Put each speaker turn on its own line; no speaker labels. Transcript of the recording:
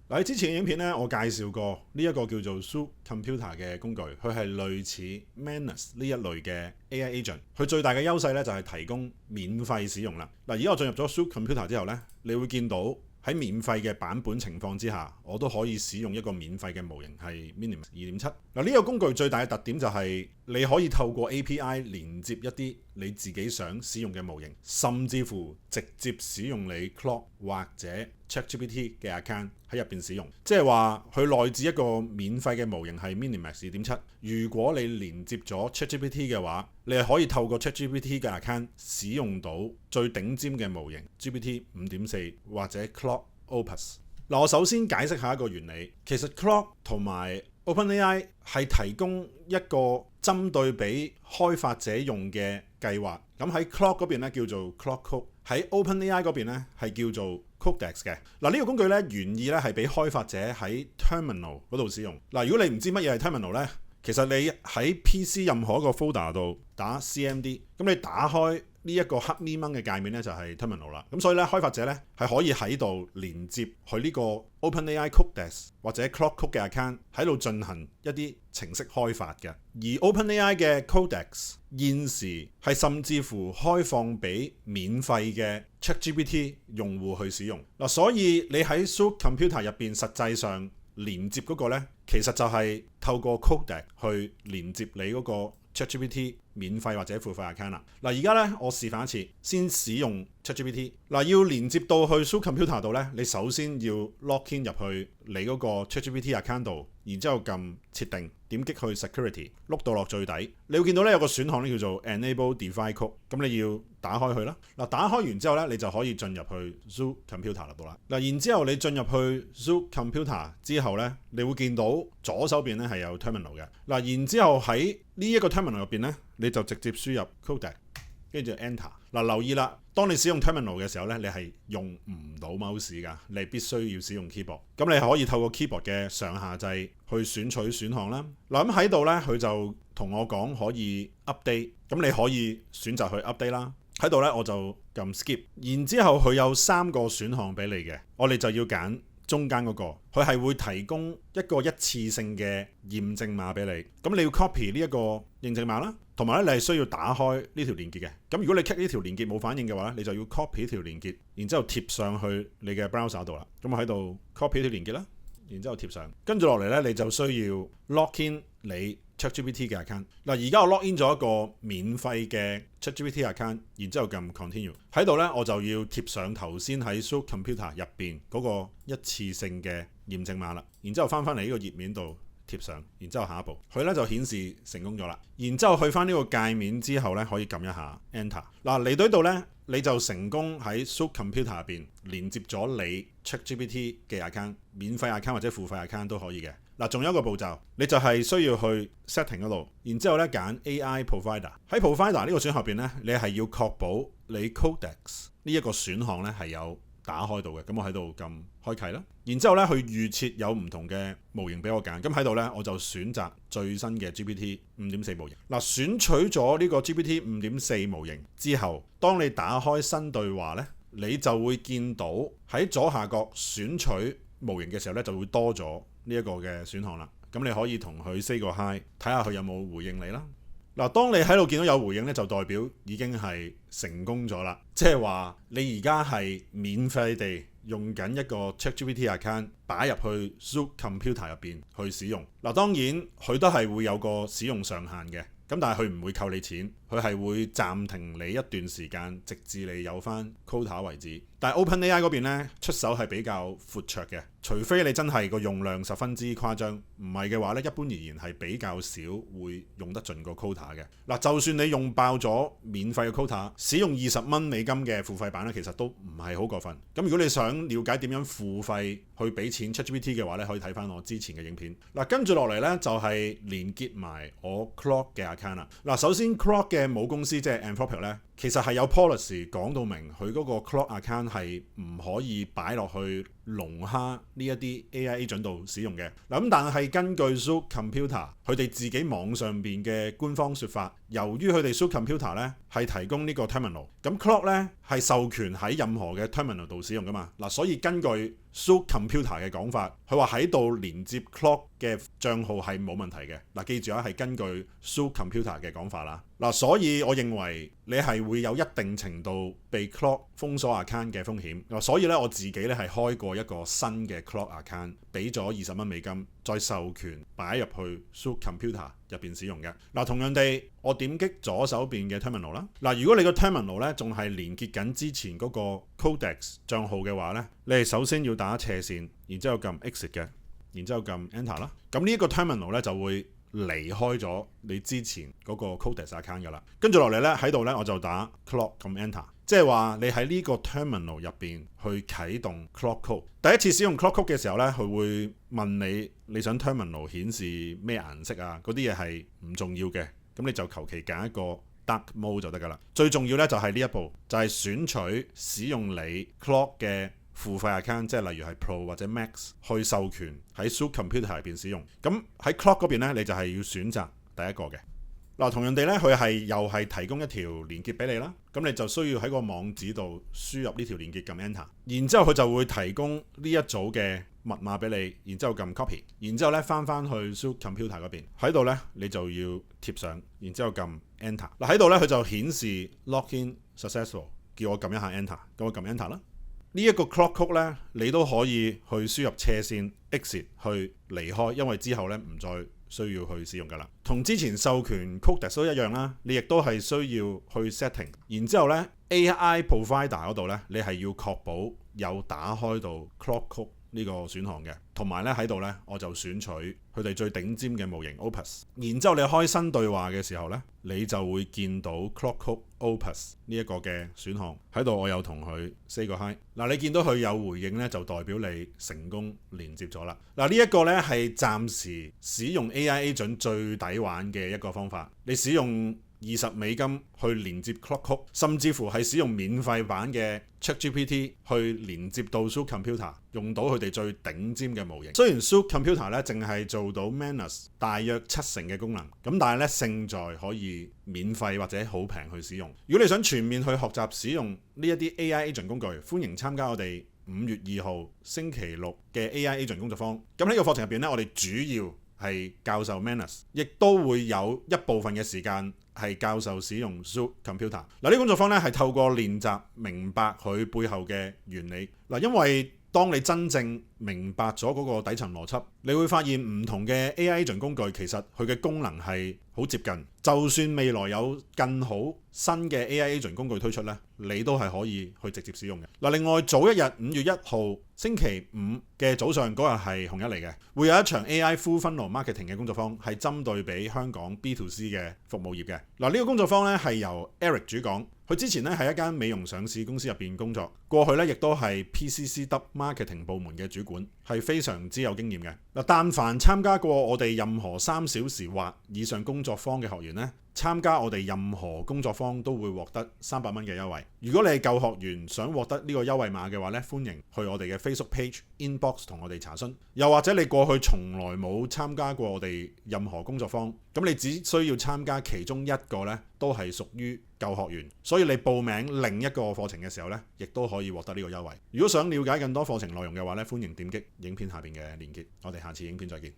嗱，喺之前嘅影片咧，我介紹過呢一個叫做 Zoom Computer 嘅工具，佢係類似 Manus 呢一類嘅 AI agent。佢最大嘅優勢咧就係提供免費使用啦。嗱，而家我進入咗 Zoom Computer 之後咧，你會見到喺免費嘅版本情況之下，我都可以使用一個免費嘅模型係 Minimus 2.7。嗱，呢個工具最大嘅特點就係你可以透過 API 連接一啲你自己想使用嘅模型，甚至乎直接使用你 Claude 或者 ChatGPT 嘅 account 喺入邊使用。即係話佢內置一個免費嘅模型係 Minimax 2.7。如果你連接咗 ChatGPT 嘅話，你係可以透過 ChatGPT 嘅 account 使用到最頂尖嘅模型 GPT 5.4或者 Claude Opus。嗱，我首先解釋下一個原理。其實 Claude 同埋 OpenAI 係提供一個針對俾開發者用嘅計劃。咁喺 Claude 嗰邊咧叫做 Claude Code，喺 OpenAI 嗰邊咧係叫做 Codex 嘅。嗱，呢個工具咧原意咧係俾開發者喺 Terminal 嗰度使用。嗱，如果你唔知乜嘢係 Terminal 咧，其實你喺 PC 任何一個 folder 度打 CMD， 咁你打開呢一個黑咪掹嘅界面咧就係 Terminal 啦。咁所以咧開發者咧係可以喺度連接佢呢個 OpenAI Codex 或者 Claude Code 嘅 account 喺度進行一啲程式開發嘅。而 OpenAI 嘅 Codex 現時係甚至乎開放俾免費嘅 ChatGPT 用戶去使用。嗱，所以你喺 Zoom Computer 入邊實際上連接嗰個咧，其實就係透過 Codex 去連接你嗰個 ChatGPT 免費或者付費 account 啦。嗱，而家咧我示範一次，先使用 ChatGPT。嗱，要連接到去 Zoom Computer 度咧，你首先要 login 入去你嗰個 ChatGPT account 度，然之後撳設定，點擊去 security， 碌到落最底，你會見到咧有個選項咧叫做 Enable Device Code， 咁你要打開佢啦。嗱，打開完之後咧，你就可以進入去 Zoom Computer 度啦。嗱，然之後你進入去 Zoom Computer 之後咧，你會見到左手邊咧係有 Terminal 嘅。嗱，然之後喺呢一個 Terminal 入邊咧，你就直接輸入 Codex， 跟住 Enter。嗱，留意啦，當你使用 Terminal 嘅時候咧，你係用唔到 mouse 㗎，你必須要使用 keyboard。咁你可以透過 keyboard 嘅上下掣去選取選項啦。嗱，咁喺度咧，佢就同我講可以 update， 咁你可以選擇去 update 啦。喺度咧，我就撳 skip， 然之後佢有3個選項俾你嘅，我哋就要揀中間嗰個，佢係會提供一個一次性嘅驗證碼俾你。咁你要 copy 呢一個認證碼啦，同埋咧你係需要打開呢條連結嘅。咁如果你 click 呢條連結冇反應嘅話咧，你就要 copy 呢條連結，然之後貼上去你嘅 browser 度啦。咁我喺度 copy 呢條連結啦，然之後貼上，跟住落嚟咧你就需要 login 你 ChatGPT 嘅 account。嗱，而家我 login 咗一個免費嘅 ChatGPT account， 然之後撳 continue。喺度咧我就要貼上頭先喺 Zoom Computer 入邊嗰個一次性嘅驗證碼啦。然之後翻嚟呢個頁面度貼上，然之後下一步佢咧就顯示成功咗啦。然之後去翻呢個界面之後咧，可以撳一下 Enter。嗱，嚟到呢度咧，你就成功喺 Zoom Computer 入邊連接咗你 ChatGPT 嘅 account， 免費 account 或者付費 account 都可以嘅。嗱，仲有一個步驟，你就係需要去 setting 嗰度，然之後咧揀 AI Provider。喺 Provider 呢個選項入邊咧，你係要確保你 Codex 呢一個選項咧係有打開到嘅。咁我喺度撳開啟啦。然之後咧，佢預設有唔同嘅模型俾我揀。咁喺度咧，我就選擇最新嘅 GPT 5.4 模型。嗱，選取咗呢個 GPT 5.4 模型之後，當你打開新對話咧，你就會見到喺左下角選取模型嘅時候咧，就會多咗呢一個嘅選項啦。咁你可以同佢 say 個 hi， 睇下佢有冇回應你啦。嗱，當你喺度見到有回應咧，就代表已經係成功咗啦。即係話你而家係免費地用緊一個 ChatGPT account 擺入去 Zoom Computer 入邊去使用。嗱，當然佢都係會有個使用上限嘅。咁但係佢唔會扣你錢，佢係會暫停你一段時間，直至你有翻 quota 為止。但係 OpenAI 嗰邊咧出手係比較闊綽嘅，除非你真係個用量十分之誇張，唔係嘅話咧，一般而言係比較少會用得盡個 quota 嘅。嗱，就算你用爆咗免費嘅 quota， 使用$20嘅付費版咧，其實都唔係好過分。咁如果你想了解點樣付費去俾錢 ChatGPT 嘅話咧，可以睇翻我之前嘅影片。嗱，跟住落嚟咧就係連結埋我 Claude 嘅 account 啦。嗱，首先 Claude 嘅母公司即係 Anthropic 咧，其實係有 policy 講到明，佢嗰個 Claude account 係唔可以擺落去龍蝦呢一啲 AI agent 度使用嘅。嗱，咁但係根據 Zoom Computer 佢哋自己網上邊嘅官方說法，由於佢哋 Zoom Computer 咧係提供呢個 terminal，咁 Claude 咧係授權喺任何嘅 terminal 度使用噶嘛。嗱，所以根據 Zook Computer 嘅講法，佢話喺度連接 Clock 嘅帳號係冇問題嘅。嗱，記住啊，係根據 Zook Computer 嘅講法啦。嗱，所以我認為你係會有一定程度被 Clock 封鎖 account 嘅風險。所以咧，我自己咧係開過一個新嘅 Clock account，俾咗20蚊美金，再授權擺入去 Zook Computer 入邊使用嘅。嗱，同樣地，我點擊左手邊嘅 Terminal 啦。嗱，如果你個 Terminal 咧仲係連結緊之前嗰個 Codex 帳號嘅話咧，你係首先要打斜線，然之後撳 Exit 嘅，然之後撳 Enter 啦。咁呢一個 Terminal 咧就會離開咗你之前嗰個 Codex account 噶啦。跟住落嚟咧喺度咧我就打 Clock 撳 Enter， 即係話你喺呢個 Terminal 入邊去啟動 Clock Code。第一次使用 Clock Code 嘅時候咧，佢會問你想 Terminal 顯示咩顏色啊？嗰啲嘢係唔重要嘅，咁你就求其揀一個 Dark Mode 就得噶啦。最重要咧就係呢一步，就係選取使用你 Clock 嘅付費 account， 即係例如係 Pro 或者 Max 去授權喺 Zook Computer 入邊使用。咁喺 Clock 嗰邊咧，你就係要選擇第一個嘅。嗱，同樣地咧，佢又係提供一條連結俾你啦。咁你就需要喺個網址度輸入呢條連結，撳 Enter， 然之後佢就會提供呢一組嘅密碼俾你，然之後撳 Copy， 然之後咧翻去 Zook Computer 嗰邊，喺度咧你就要貼上，然之後撳 Enter。嗱，喺度咧佢就顯示 Login Successful， 叫我撳一下 Enter， 咁我撳 Enter 啦。呢一個 Clock Code 咧，你都可以去輸入斜線 Exit 去離開，因為之後咧唔再需要去使用噶啦。同之前授權 Codex 都一樣啦，你亦都係需要去 setting， 然之後咧 AI Provider 嗰度咧，你係要確保有打開到 Clock Code呢個選項嘅，同埋咧喺度咧我就選取佢哋最頂尖嘅模型 Opus， 然之後你開新對話嘅時候咧，你就會見到 Clock Code Opus 呢一個嘅選項喺度。我有同佢 say 個 hi， 嗱，你見到佢有回應咧，就代表你成功連接咗啦。嗱，呢一個咧係暫時使用 AI Agent 最抵玩嘅一個方法。你使用20美金去連接 Clock Code， 甚至乎係使用免費版嘅 ChatGPT 去連接到 Zook Computer， 用到佢哋最頂尖嘅模型。雖然 Zook Computer 咧淨係做到 Manus 大約70%嘅功能，咁但係咧勝在可以免費或者好平去使用。如果你想全面去學習使用呢一啲 AI Agent 工具，歡迎參加我哋5月2號星期六嘅 AI Agent 工作坊。咁喺呢個課程入邊咧，我哋主要係教授 Manus， 亦都會有一部分嘅時間係教授使用 Zook Computer。嗱，呢個工作坊咧係透過練習明白佢背後嘅原理。嗱，因為當你真正明白咗嗰個底層邏輯，你會發現唔同嘅 AI Agent 工具其實佢嘅功能係好接近。就算未來有更好新嘅 AI Agent 工具推出咧，你都係可以去直接使用嘅。嗱，另外早一日5月1號星期五嘅早上嗰日係紅一嚟嘅，會有一場 AI Full Funnel Marketing 嘅工作坊，係針對俾香港 B2C 嘅服務業嘅。嗱，呢個工作坊咧係由 Eric 主講，佢之前咧喺一間美容上市公司入邊工作，過去咧亦都係 PCCW Marketing 部門嘅主管，係非常之有經驗嘅。嗱，但凡參加過我哋任何3小時或以上工作坊嘅學員咧，參加我哋任何工作坊都會獲得300蚊嘅優惠。如果你係舊學員想獲得呢個優惠碼嘅話咧，歡迎去我哋嘅 Facebook Page Inbox 同我哋查詢。又或者你過去從來冇參加過我哋任何工作坊，咁你只需要參加其中一個咧，都係屬於舊學員，所以你報名另一個課程嘅時候咧，亦都可以獲得呢個優惠。如果想了解更多課程內容嘅話咧，歡迎點擊影片下邊嘅鏈接。我哋下次影片再見。